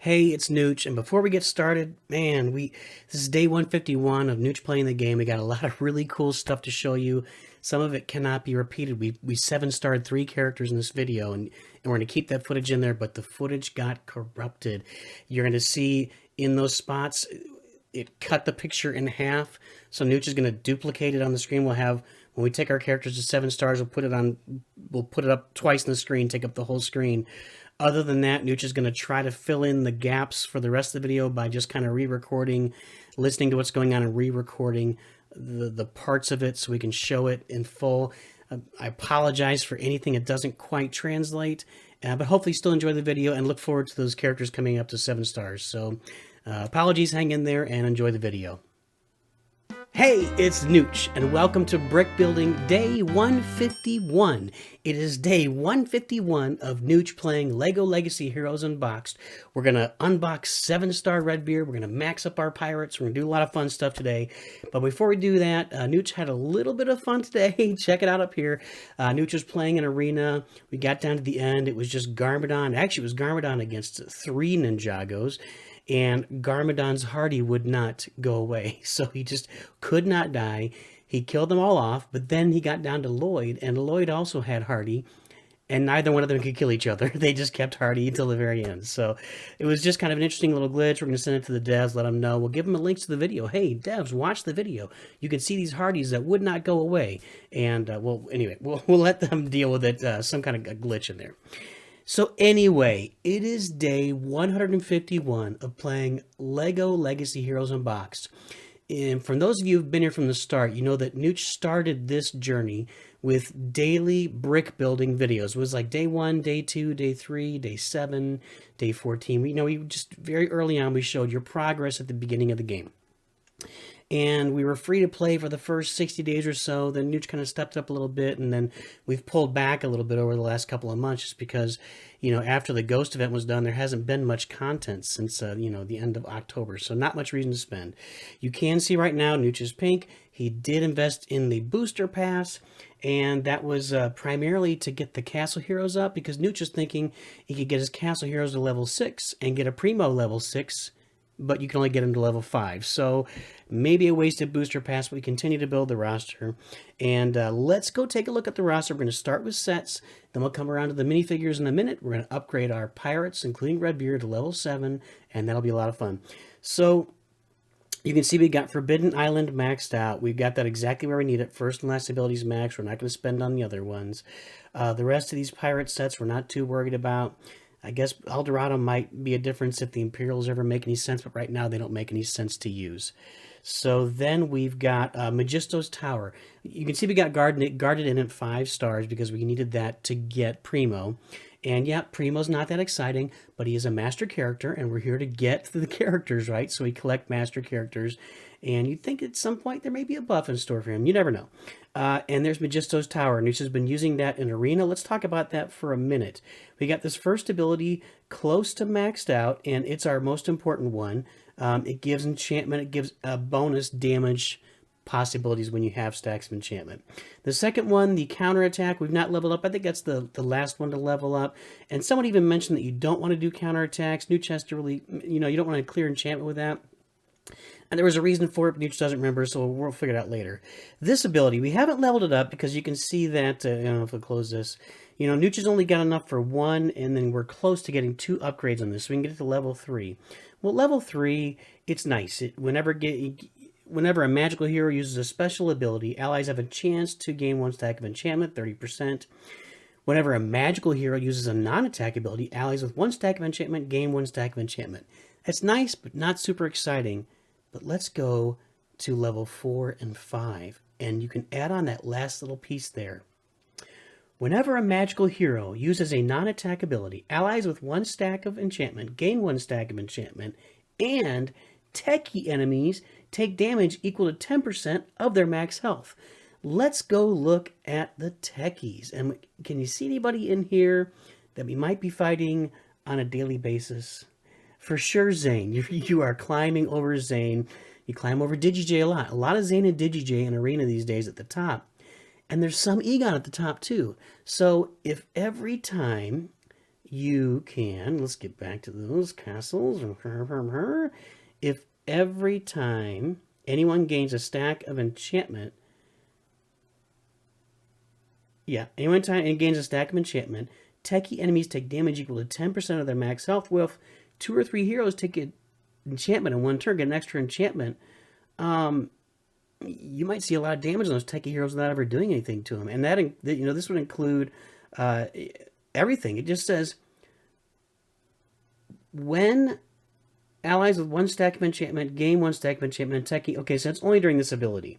Hey, it's Nooch, and before we get started, man, this is day 151 of Nooch playing the game. We got a lot of really cool stuff to show you. Some of it cannot be repeated. We 7-starred 3 characters in this video, and we're going to keep that footage in there, but the footage got corrupted. You're going to see in those spots, it cut the picture in half, so Nooch is going to duplicate it on the screen. When we take our characters to 7 stars, we'll put it up twice on the screen, take up the whole screen. Other than that, Nooch is going to try to fill in the gaps for the rest of the video by just kind of re-recording, listening to what's going on and re-recording the parts of it so we can show it in full. I apologize for anything that doesn't quite translate, but hopefully still enjoy the video and look forward to those characters coming up to 7 stars. So apologies, hang in there and enjoy the video. Hey, it's Nooch, and welcome to Brickbuilding Day 151. It is Day 151 of Nooch playing Lego Legacy Heroes Unboxed. We're going to unbox 7-star Redbeard. We're going to max up our pirates. We're going to do a lot of fun stuff today. But before we do that, Nooch had a little bit of fun today. Check it out up here. Nooch was playing an arena. We got down to the end. It was just Garmadon. Actually, it was Garmadon against 3 Ninjagos. And Garmadon's Hardy would not go away, so he just could not die. He killed them all off, but then he got down to Lloyd, and Lloyd also had Hardy, and neither one of them could kill each other. They just kept Hardy until the very end. So it was just kind of an interesting little glitch. We're going to send it to the devs, let them know. We'll give them a link to the video. Hey, devs, watch the video. You can see these Hardys that would not go away. And, well, anyway, we'll let them deal with it, some kind of glitch in there. So anyway, it is day 151 of playing Lego Legacy Heroes Unboxed. And from those of you who've been here from the start, you know that Nooch started this journey with daily brick building videos. It was like day 1, day 2, day 3, day 7, day 14. We just very early on, we showed your progress at the beginning of the game. And we were free to play for the first 60 days or so. Then Nooch kind of stepped up a little bit, and then we've pulled back a little bit over the last couple of months just because, after the Ghost event was done, there hasn't been much content since, the end of October. So not much reason to spend. You can see right now Nooch is pink. He did invest in the booster pass, and that was primarily to get the castle heroes up because Nooch is thinking he could get his castle heroes to level 6 and get a primo level 6, but you can only get them to level 5. So maybe a wasted booster pass, but we continue to build the roster. And let's go take a look at the roster. We're going to start with sets. Then we'll come around to the minifigures in a minute. We're going to upgrade our pirates, including Redbeard, to level 7, and that'll be a lot of fun. So you can see we got Forbidden Island maxed out. We've got that exactly where we need it. First and last abilities maxed. We're not going to spend on the other ones. The rest of these pirate sets we're not too worried about. I guess Eldorado might be a difference if the Imperials ever make any sense, but right now they don't make any sense to use. So then we've got Magisto's Tower. You can see we got guarded in at 5 stars because we needed that to get Primo. And yeah, Primo's not that exciting, but he is a master character, and we're here to get the characters, right? So we collect master characters, and you'd think at some point there may be a buff in store for him. You never know. And there's Magisto's Tower. Nooch has been using that in Arena. Let's talk about that for a minute. We got this first ability close to maxed out, and it's our most important one. It gives enchantment. It gives bonus damage possibilities when you have stacks of enchantment. The second one, the counterattack, we've not leveled up. I think that's the last one to level up. And someone even mentioned that you don't want to do counterattacks. Nooch has to really, you don't want to clear enchantment with that. And there was a reason for it, but Nooch doesn't remember, so we'll figure it out later. This ability, we haven't leveled it up because you can see that, I don't know if we'll close this. Nooch has only got enough for 1, and then we're close to getting 2 upgrades on this, so we can get it to level 3. Well, level 3, it's nice. Whenever a magical hero uses a special ability, allies have a chance to gain 1 stack of enchantment, 30%. Whenever a magical hero uses a non-attack ability, allies with 1 stack of enchantment gain 1 stack of enchantment. It's nice, but not super exciting. But let's go to level 4 and 5, and you can add on that last little piece there. Whenever a magical hero uses a non-attack ability, allies with 1 stack of enchantment gain 1 stack of enchantment, and techie enemies take damage equal to 10% of their max health. Let's go look at the techies. And can you see anybody in here that we might be fighting on a daily basis? For sure, Zane. You are climbing over Zane. You climb over DigiJ a lot. A lot of Zane and DigiJ in Arena these days at the top. And there's some Egon at the top too. So if every time you can, let's get back to those castles. If every time anyone gains a stack of enchantment, anyone time it gains a stack of enchantment, techie enemies take damage equal to 10% of their max health. Well, if 2 or 3 heroes take an enchantment in one turn, get an extra enchantment, you might see a lot of damage on those techie heroes without ever doing anything to them. And that, you know, this would include everything. It just says, when allies with 1 stack of enchantment gain 1 stack of enchantment, techie. Okay, so it's only during this ability.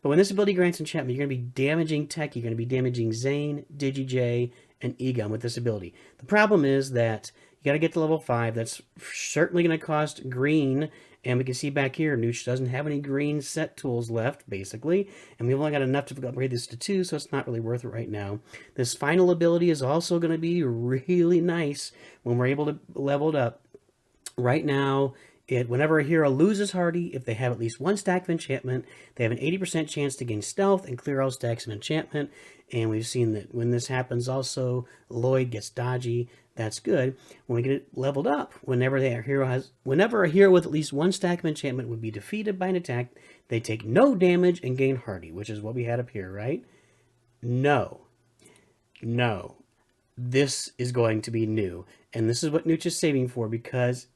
But when this ability grants enchantment, you're going to be damaging Techie. You're going to be damaging Zane, DigiJ, and Egon with this ability. The problem is that you got to get to level 5. That's certainly going to cost green. And we can see back here, NOOCH doesn't have any green set tools left, basically. And we've only got enough to upgrade this to 2, so it's not really worth it right now. This final ability is also going to be really nice when we're able to level it up. Right now, whenever a hero loses Hardy, if they have at least 1 stack of enchantment, they have an 80% chance to gain stealth and clear all stacks of enchantment. And we've seen that when this happens also, Lloyd gets dodgy. That's good. When we get it leveled up, whenever a hero with at least 1 stack of enchantment would be defeated by an attack, they take no damage and gain Hardy, which is what we had up here, right? No. This is going to be new. And this is what NOOCH is saving for, because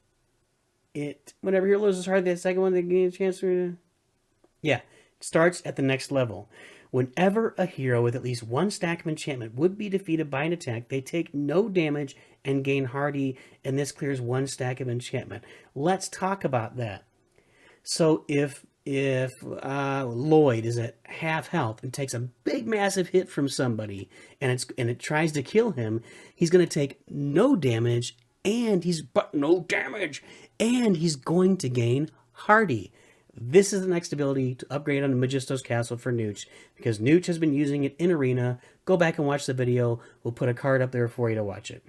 whenever hero loses Hardy, the second one, they gain a chance to... it starts at the next level. Whenever a hero with at least 1 stack of enchantment would be defeated by an attack, they take no damage and gain Hardy, and this clears 1 stack of enchantment. Let's talk about that. So if Lloyd is at half health and takes a big massive hit from somebody, and it tries to kill him, he's going to take no damage, and he's going to gain Hardy. This is the next ability to upgrade on Magisto's Castle for NOOCH, because NOOCH has been using it in Arena. Go back and watch the video. We'll put a card up there for you to watch it.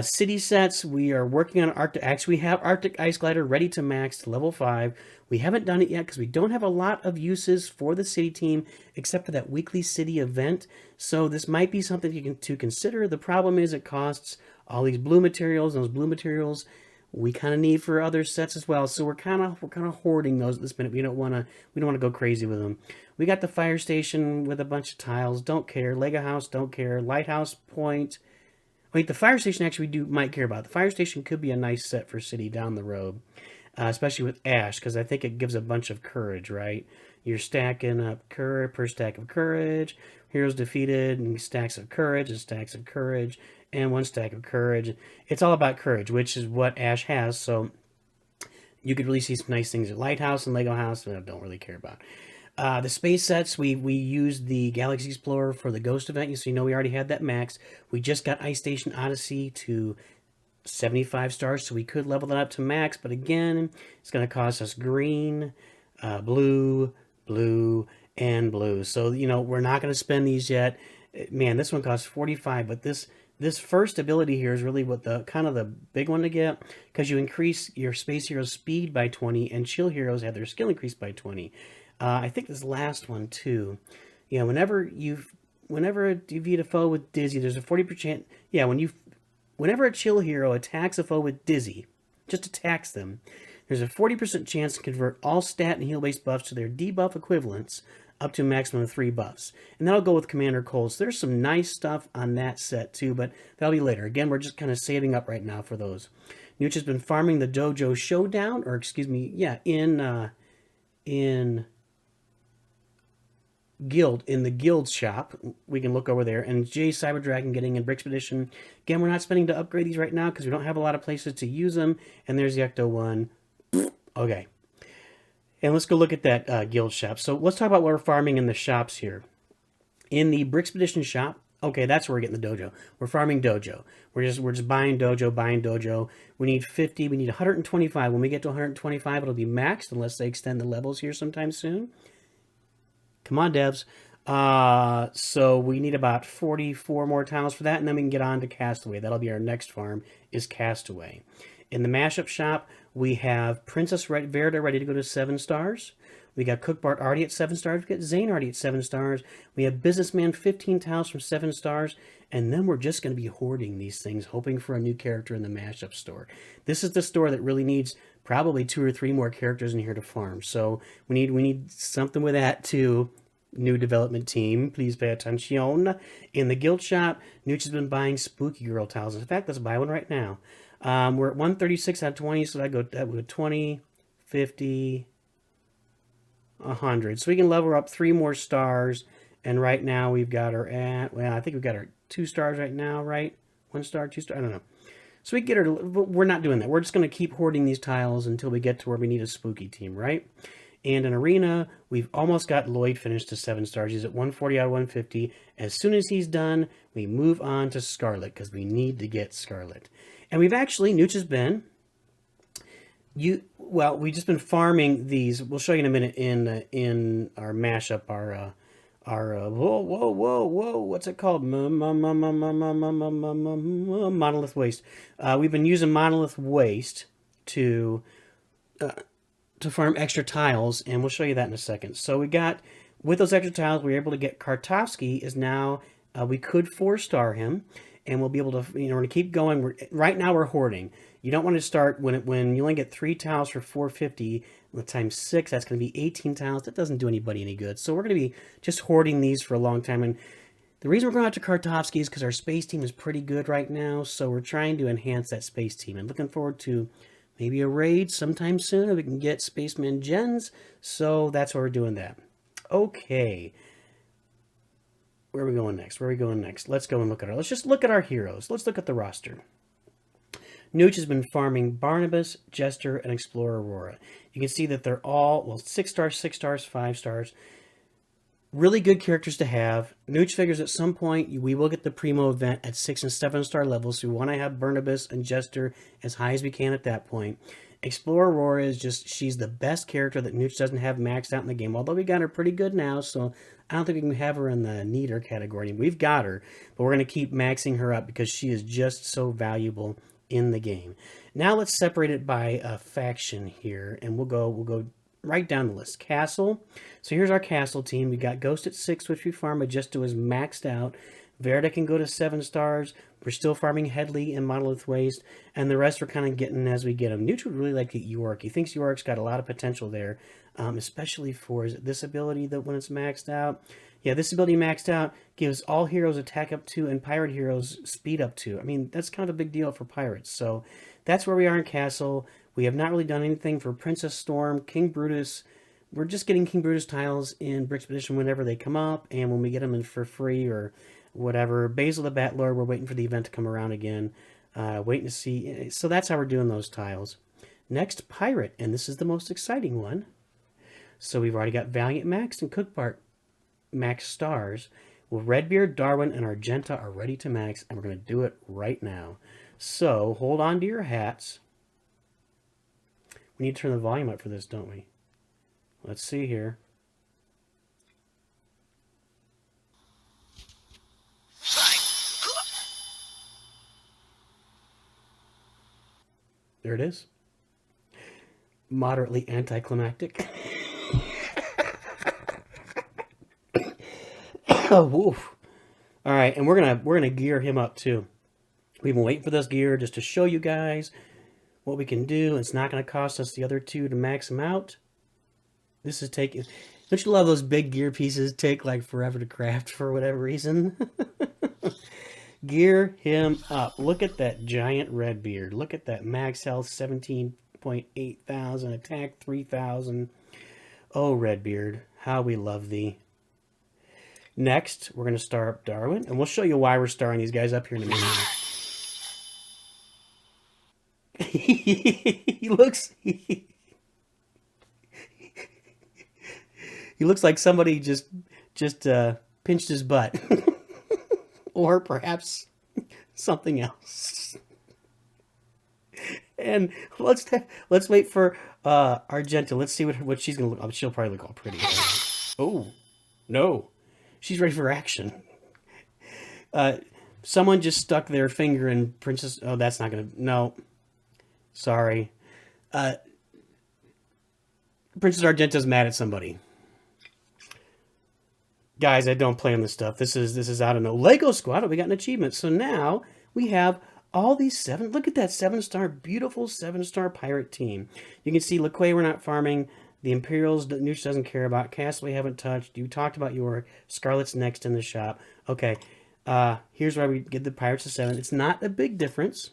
City sets, we are working on Arctic. Actually, we have Arctic Ice Glider ready to max to level 5. We haven't done it yet because we don't have a lot of uses for the city team except for that weekly city event. So this might be something to consider. The problem is it costs all these blue materials, and those blue materials we kind of need for other sets as well. So we're kind of hoarding those at this minute. We don't want to go crazy with them. We got the fire station with a bunch of tiles. Don't care. Lego house. Don't care. Lighthouse point. Wait, the fire station actually might care about. The fire station could be a nice set for city down the road, especially with Ash, because I think it gives a bunch of courage, right? You're stacking up courage per stack of courage. Heroes defeated and stacks of courage and stacks of courage and 1 stack of courage. It's all about courage, which is what Ash has. So you could really see some nice things at Lighthouse and Lego House that I don't really care about. The space sets, we used the Galaxy Explorer for the Ghost event. So you know we already had that max. We just got Ice Station Odyssey to 75 stars, so we could level that up to max. But again, it's going to cost us green, blue, and blue. So, you know, we're not going to spend these yet. Man, this one costs 45, but this first ability here is really what the kind of the big one to get, because you increase your space heroes speed by 20 and chill heroes have their skill increased by 20. I think this last one too. Yeah, whenever you defeat a foe with Dizzy, there's a 40%. Yeah, whenever a chill hero attacks a foe with Dizzy, just attacks them, there's a 40% chance to convert all stat and heal-based buffs to their debuff equivalents up to a maximum of 3 buffs. And that'll go with Commander Cole. So there's some nice stuff on that set too, but that'll be later. Again, we're just kind of saving up right now for those. NOOCH has been farming the Dojo Showdown, or excuse me, yeah, in the guild shop. We can look over there, and Jay Cyber Dragon getting in Brickbuilding. Again, we're not spending to upgrade these right now because we don't have a lot of places to use them. And there's the Ecto one. Okay, and let's go look at that guild shop. So let's talk about what we're farming in the shops here. In the Brickbuilding shop, okay, that's where we're getting the dojo. We're farming dojo. We're just buying dojo. We need 50. We need 125. When we get to 125, it'll be maxed unless they extend the levels here sometime soon. Come on, devs. So we need about 44 more tiles for that, and then we can get on to Castaway. That'll be our next farm, is Castaway. In the mashup shop, we have Princess Verda ready to go to 7 stars. We got Cook Bart already at 7 stars. We got Zane already at 7 stars. We have Businessman 15 tiles from 7 stars. And then we're just going to be hoarding these things, hoping for a new character in the mashup store. This is the store that really needs probably 2 or 3 more characters in here to farm. So we need something with that too. New development team, please pay attention. In the guild shop, Nooch has been buying Spooky Girl tiles. In fact, let's buy one right now. We're at 136 out of 20, so that would go 20, 50, 100. So we can level her up 3 more stars. And right now we've got her at, well, I think we've got her 2 stars right now, right? 1 star, 2 star, I don't know. So we can get her, but we're not doing that. We're just going to keep hoarding these tiles until we get to where we need a spooky team, right? And in Arena, we've almost got Lloyd finished to 7 stars. He's at 140 out of 150. As soon as he's done, we move on to Scarlet because we need to get Scarlet. And we've actually, Nooch has been, we've just been farming these. We'll show you in a minute in our mashup, our what's it called? Monolith Waste. We've been using Monolith Waste to farm extra tiles, and we'll show you that in a second. So we got, with those extra tiles, we were able to get Kartovsky is now, we could 4-star him, and we'll be able to, we're going to keep going. Right now we're hoarding. You don't want to start when you only get 3 tiles for 450 times 6. That's going to be 18 tiles. That doesn't do anybody any good. So we're going to be just hoarding these for a long time. And the reason we're going out to Kartovsky is because our space team is pretty good right now. So we're trying to enhance that space team and looking forward to maybe a raid sometime soon if we can get Spaceman Gens. So that's why we're doing that. Okay. Where are we going next? Let's go and let's just look at our heroes. Let's look at the roster. Nooch has been farming Barnabas, Jester, and Explorer Aurora. You can see that they're all, well, 6 stars, 6 stars, 5 stars. Really good characters to have. Nooch figures at some point we will get the Primo event at 6 and 7 star levels, so we want to have Barnabas and Jester as high as we can at that point. Explorer Aurora is just, she's the best character that Nooch doesn't have maxed out in the game, although we got her pretty good now, so I don't think we can have her in the neater category. We've got her, but we're going to keep maxing her up because she is just so valuable in the game. Now let's separate it by a faction here, and we'll go right down the list. Castle. So here's our castle team. We got Ghost at 6, which we farm, but just is maxed out. Verda can go to 7 stars. We're still farming Headley and Monolith Waste, and the rest we're kind of getting as we get them. Nooch would really like to get York. He thinks York's got a lot of potential there, especially for, is it this ability that when it's maxed out? Yeah, this ability maxed out gives all heroes attack up to and pirate heroes speed up to. I mean, that's kind of a big deal for pirates. So that's where we are in Castle. We have not really done anything for Princess Storm, King Brutus. We're just getting King Brutus tiles in Brickbuilding whenever they come up, and when we get them in for free or whatever. Basil the Batlord, we're waiting for the event to come around again. Waiting to see. So that's how we're doing those tiles. Next, Pirate, and this is the most exciting one. So we've already got Valiant Max and Cookbart max stars. Well, Redbeard, Darwin, and Argenta are ready to max, and we're going to do it right now. So hold on to your hats. We need to turn the volume up for this, don't we? Let's see here. There it is. Moderately anticlimactic. Oh, woof. All right, and we're gonna gear him up too. We've been waiting for this gear just to show you guys what we can do. It's not going to cost us the other 2 to max him out. This is taking... Don't you love those big gear pieces take like forever to craft for whatever reason? Gear him up. Look at that giant Redbeard. Look at that max health 17.8 thousand, attack 3,000. Oh, Redbeard, how we love thee. Next, we're going to star up Darwin, and we'll show you why we're starring these guys up here in a minute. He looks like somebody just pinched his butt. Or perhaps something else. And let's wait for Argenta. Let's see what she's gonna look. She'll probably look all pretty. Oh no, she's ready for action. Someone just stuck their finger in Princess. Oh, that's not gonna. No, sorry. Princess Argenta's mad at somebody. Guys, I don't play on this stuff. This is I don't know. Lego Squad, we got an achievement. So now we have all these seven. Look at that 7-star, beautiful 7-star pirate team. You can see LaQuay we're not farming. The Imperials, Nooch doesn't care about. Castle we haven't touched. You talked about York. Scarlet's next in the shop. Okay, here's why we get the Pirates of 7. It's not a big difference.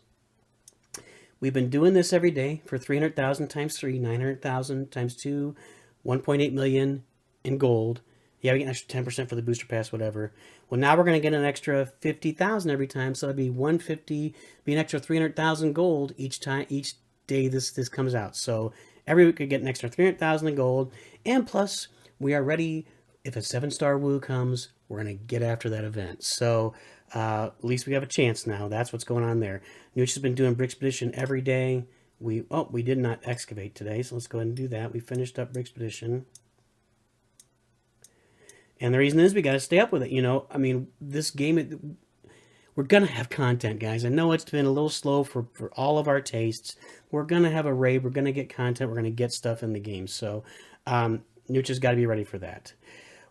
We've been doing this every day for 300,000 times 3, 900,000 times 2, 1.8 million in gold. Yeah, we get an extra 10% for the booster pass, whatever. Well, now we're going to get an extra 50,000 every time, so that'd be 150, be an extra 300,000 gold each time, each day this comes out. So every week we get an extra 300,000 in gold, and plus we are ready. If a 7-star woo comes, we're going to get after that event. So at least we have a chance now. That's what's going on there. Nooch has been doing Brickbuilding every day. We did not excavate today, so let's go ahead and do that. We finished up Brickbuilding. And the reason is we got to stay up with it. You know, I mean, this game, we're going to have content, guys. I know it's been a little slow for all of our tastes. We're going to have a raid. We're going to get content. We're going to get stuff in the game. So Nooch has got to be ready for that.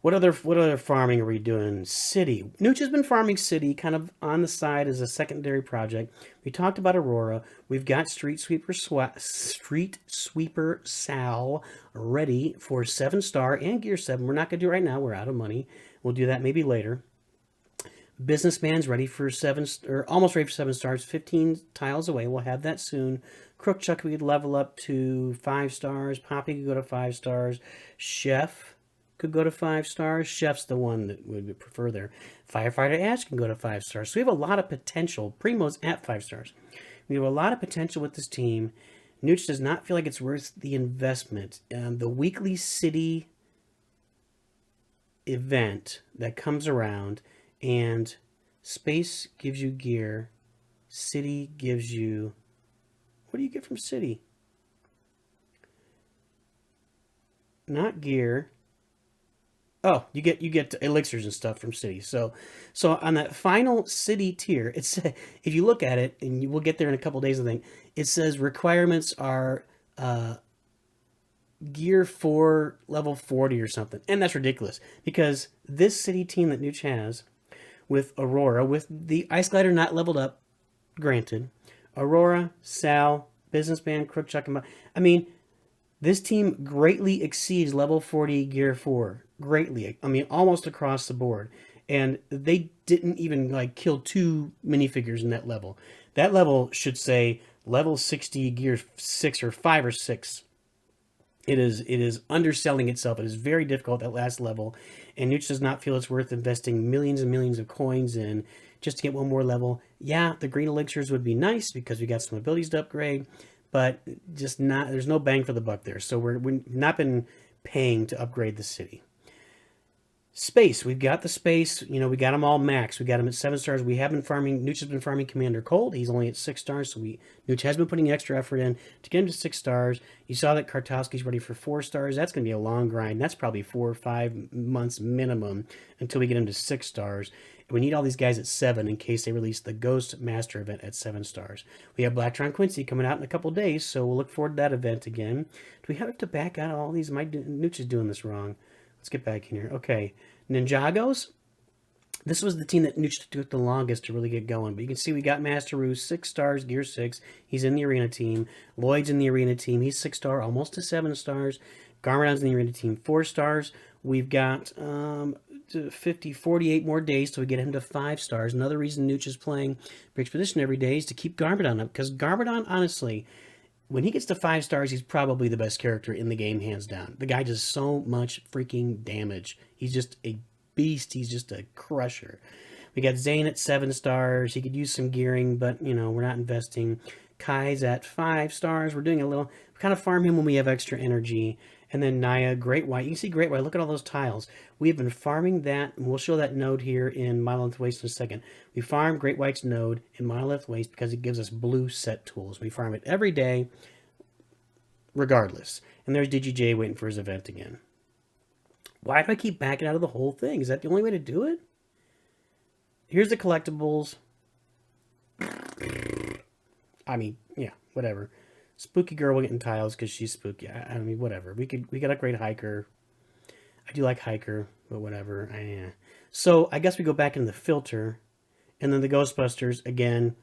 What other farming are we doing? City. Nooch has been farming City kind of on the side as a secondary project. We talked about Aurora. We've got Street Sweeper Sal ready for 7-star and Gear 7. We're not going to do it right now. We're out of money. We'll do that maybe later. Businessman's ready for 7, or almost ready for 7 stars. 15 tiles away. We'll have that soon. Crook Chuck we could level up to 5 stars. Poppy could go to 5 stars. Chef could go to 5 stars. Chef's the one that would prefer there. Firefighter Ash can go to 5 stars. So we have a lot of potential. Primo's at 5 stars. We have a lot of potential with this team. Nooch does not feel like it's worth the investment. The weekly city event that comes around, and space gives you gear. City gives you... What do you get from City? Not gear. Oh, you get elixirs and stuff from City. So on that final City tier, it's if you look at it, and we'll get there in a couple days, I think, it says requirements are gear for level 40 or something. And that's ridiculous, because this City team that Nooch has with Aurora, with the Ice Glider not leveled up, granted, Aurora, Sal, Businessman, Crook Chuck, and I mean, this team greatly exceeds level 40 gear 4. Greatly. I mean, almost across the board. And they didn't even like kill 2 minifigures in that level. That level should say level 60 gear 6 or 5 or 6. It is underselling itself. It is very difficult, that last level. And Nooch does not feel it's worth investing millions and millions of coins in just to get one more level. Yeah, the green elixirs would be nice because we got some abilities to upgrade, but just not, there's no bang for the buck there. So we've not been paying to upgrade the city. Space, we've got the space, you know, we got them all max. We got them at 7 stars. We have been farming, Nooch has been farming Commander Cold. He's only at 6 stars, so Nooch has been putting extra effort in to get him to 6 stars. You saw that Kartowski's ready for 4 stars. That's going to be a long grind. That's probably 4 or 5 months minimum until we get him to 6 stars. We need all these guys at 7 in case they release the Ghost Master event at 7 stars. We have Blacktron Quincy coming out in a couple days, so we'll look forward to that event again. Do we have to back out all these? Nooch is doing this wrong. Let's get back in here. Okay, Ninjagos. This was the team that Nooch took the longest to really get going. But you can see we got Master Roos, 6 stars, gear 6. He's in the arena team. Lloyd's in the arena team. He's 6 star, almost to 7 stars. Garmadon's in the arena team, 4 stars. We've got 48 more days till we get him to 5 stars. Another reason Nooch is playing Brickbuilding every day is to keep Garmadon up. Because Garmadon, honestly, when he gets to 5 stars, he's probably the best character in the game, hands down. The guy does so much freaking damage. He's just a beast. He's just a crusher. We got Zane at 7 stars. He could use some gearing, but, you know, we're not investing. Kai's at 5 stars. We're doing a little, we kind of farm him when we have extra energy. And then Naya, Great White. You can see Great White. Look at all those tiles. We have been farming that, and we'll show that node here in Monolith Waste in a second. We farm Great White's node in Monolith Waste because it gives us blue set tools. We farm it every day, regardless. And there's DGJ waiting for his event again. Why do I keep backing out of the whole thing? Is that the only way to do it? Here's the collectibles. I mean, yeah, whatever. Spooky girl will get in tiles because she's spooky. I mean, whatever. We could upgrade Hiker. I do like hiker, but whatever. So I guess we go back into the filter, and then the Ghostbusters again.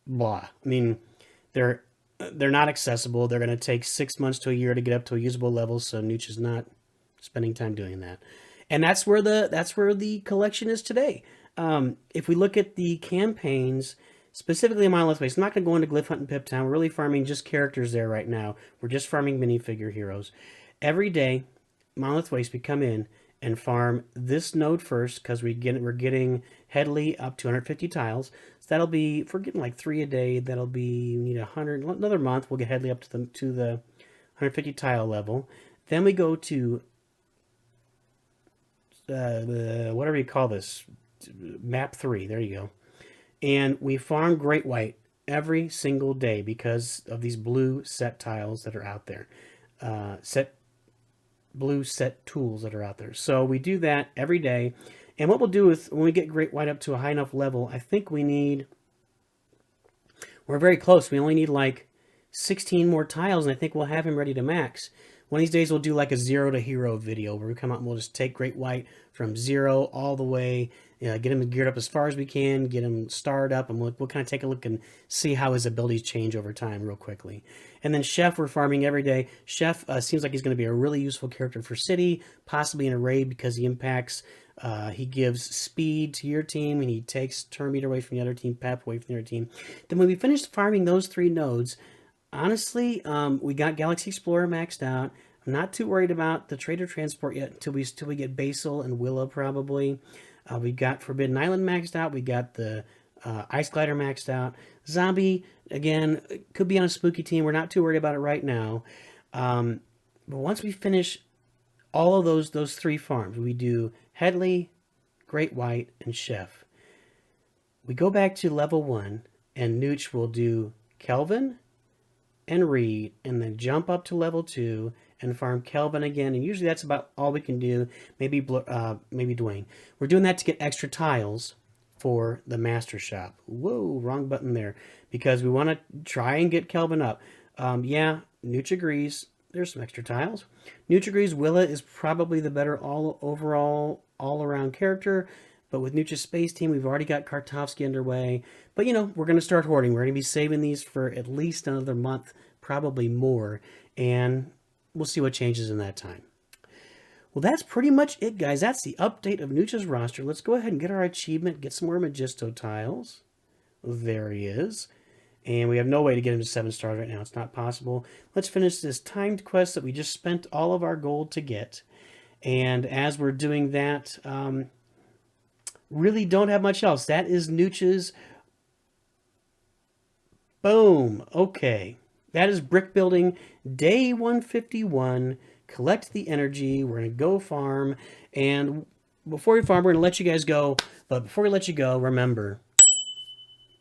Blah. I mean, they're not accessible. They're going to take 6 months to a year to get up to a usable level. So NOOCH is not spending time doing that, and that's where the collection is today. If we look at the campaigns, specifically in Monolith Waste, I'm not going to go into Glyph Hunt and Pip Town. We're really farming just characters there right now. We're just farming minifigure heroes. Every day, Monolith Waste, we come in and farm this node first because we're getting Headley up to 150 tiles. So that'll be, if we're getting like 3 a day, that'll be, we need 100, another month, we'll get Headley up to the 150 tile level. Then we go to, whatever you call this, map 3, there you go. And we farm Great White every single day because of these blue set tiles that are out there. Blue set tools that are out there. So we do that every day. And what we'll do is when we get Great White up to a high enough level, I think we're very close. We only need like 16 more tiles, and I think we'll have him ready to max. One of these days we'll do like a 0 to hero video where we come out and we'll just take Great White from 0 all the way, get him geared up as far as we can, get him starred up, and we'll kind of take a look and see how his abilities change over time real quickly. And then Chef, we're farming every day. Chef seems like he's going to be a really useful character for City, possibly in a raid because he impacts, he gives speed to your team, and he takes turn meter away from the other team, pep away from the other team. Then when we finish farming those 3 nodes, honestly, we got Galaxy Explorer maxed out. I'm not too worried about the Trader Transport yet until we get Basil and Willow probably. We got Forbidden Island maxed out. We got the Ice Glider maxed out. Zombie, again, could be on a spooky team. We're not too worried about it right now. But once we finish all of those 3 farms, we do Headley, Great White, and Chef. We go back to level 1, and NOOCH will do Kelvin and Reed, and then jump up to level 2 and farm Kelvin again, and usually that's about all we can do. Maybe Dwayne. We're doing that to get extra tiles for the Master Shop. Whoa, wrong button there, because we want to try and get Kelvin up. Yeah, NOOCH agrees. There's some extra tiles. NOOCH agrees Willa is probably the better all-around character, but with NOOCH's space team, we've already got Kartovsky underway. But, we're going to start hoarding. We're going to be saving these for at least another month, probably more, and we'll see what changes in that time. Well, that's pretty much it, guys. That's the update of NOOCH's roster. Let's go ahead and get our achievement, get some more Magisto tiles. There he is. And we have no way to get him to 7 stars right now. It's not possible. Let's finish this timed quest that we just spent all of our gold to get. And as we're doing that, really don't have much else. That is NOOCH's. Boom. Okay. That is Brickbuilding Day 151. Collect the energy. We're going to go farm. And before we farm, we're going to let you guys go. But before we let you go, remember,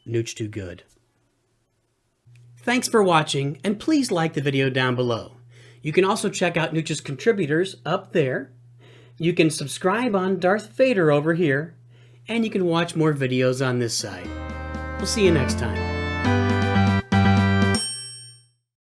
NOOCH too good. Thanks for watching, and please like the video down below. You can also check out NOOCH's contributors up there. You can subscribe on Darth Vader over here. And you can watch more videos on this side. We'll see you next time.